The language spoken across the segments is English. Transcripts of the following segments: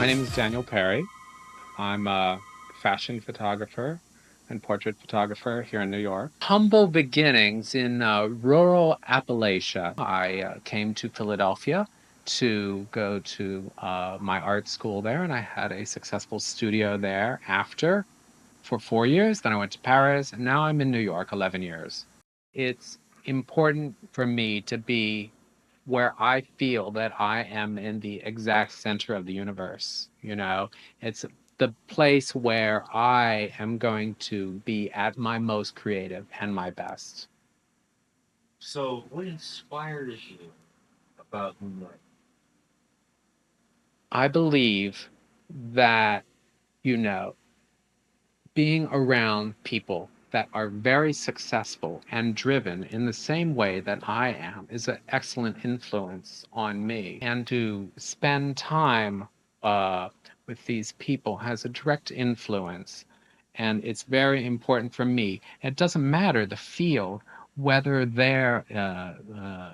name is Daniel Perry. I'm a fashion photographer and portrait photographer here in New York. Humble beginnings in rural Appalachia. I came to Philadelphia to go to my art school there, and I had a successful studio there after for 4 years. Then I went to Paris, and now I'm in New York, 11 years. It's important for me to be where I feel that I am in the exact center of the universe. It's the place where I am going to be at my most creative and my best. So, what inspires you about moonlight? I believe that, you know, being around people that are very successful and driven in the same way that I am is an excellent influence on me. And to spend time uh, with these people has a direct influence. And it's very important for me. It doesn't matter the field, whether they're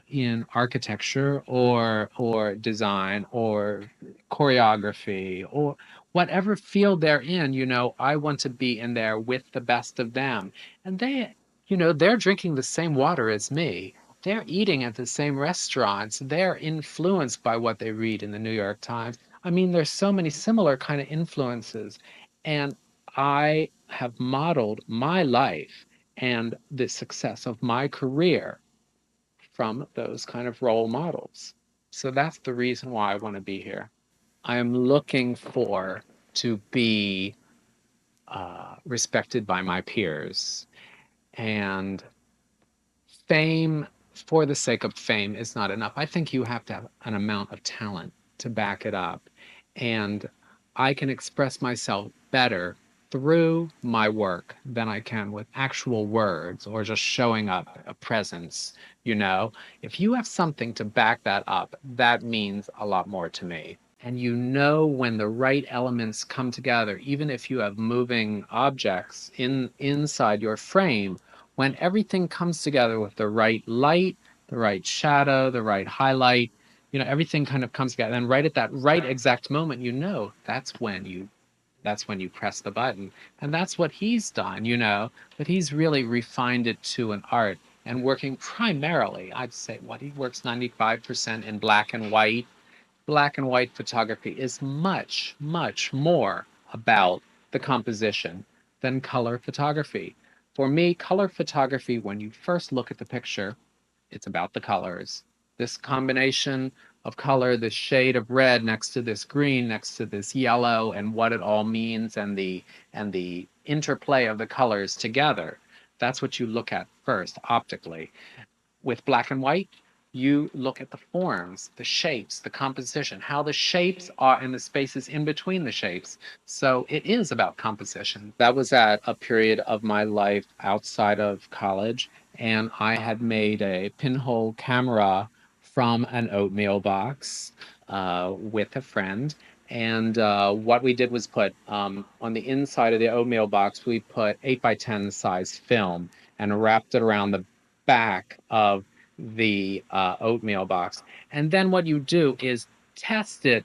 in architecture or design or choreography or whatever field they're in, I want to be in there with the best of them. And they're drinking the same water as me. They're eating at the same restaurants. They're influenced by what they read in the New York Times. I mean, there's so many similar kind of influences. And I have modeled my life and the success of my career from those kind of role models. So that's the reason why I want to be here. I am looking for to be respected by my peers. And fame for the sake of fame is not enough. I think you have to have an amount of talent to back it up. And I can express myself better through my work than I can with actual words or just showing up a presence. If you have something to back that up, that means a lot more to me. And when the right elements come together, even if you have moving objects inside your frame, when everything comes together with the right light, the right shadow, the right highlight, everything kind of comes together. And right at that right exact moment, that's when you press the button. And that's what he's done, but he's really refined it to an art and working primarily, I'd say he works 95% in black and white. Black and white photography is much, much more about the composition than color photography. For me, color photography, when you first look at the picture, it's about the colors. This combination of color, this shade of red next to this green, next to this yellow, and what it all means, and the interplay of the colors together. That's what you look at first, optically. With black and white, you look at the forms, the shapes, the composition, how the shapes are in the spaces in between the shapes. So it is about composition. That was at a period of my life outside of college, and I had made a pinhole camera from an oatmeal box with a friend. And what we did was put on the inside of the oatmeal box, we put 8 by 10 size film and wrapped it around the back of the oatmeal box. And then what you do is test it,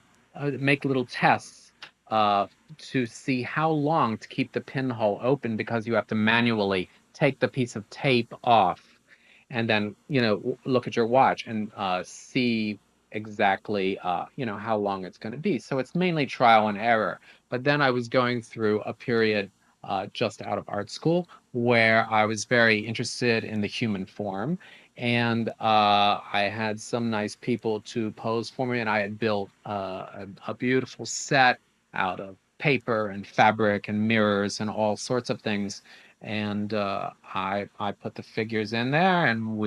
make little tests uh, to see how long to keep the pinhole open because you have to manually take the piece of tape off and then, look at your watch and see exactly, how long it's going to be. So it's mainly trial and error. But then I was going through a period just out of art school where I was very interested in the human form. And I had some nice people to pose for me, and I had built a beautiful set out of paper and fabric and mirrors and all sorts of things. And I put the figures in there, and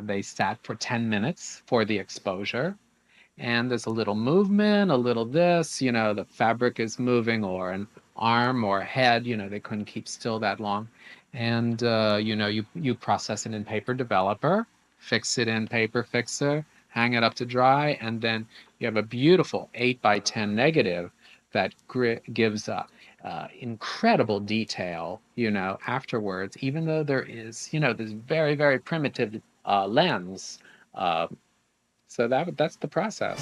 they sat for 10 minutes for the exposure. And there's a little movement, a little this, the fabric is moving, or an arm or a head, they couldn't keep still that long. And you process it in Paper Developer, fix it in Paper Fixer, hang it up to dry, and then you have a beautiful 8 by 10 negative that gives incredible detail, afterwards, even though there is, this very, very primitive lens. Uh, so that's the process.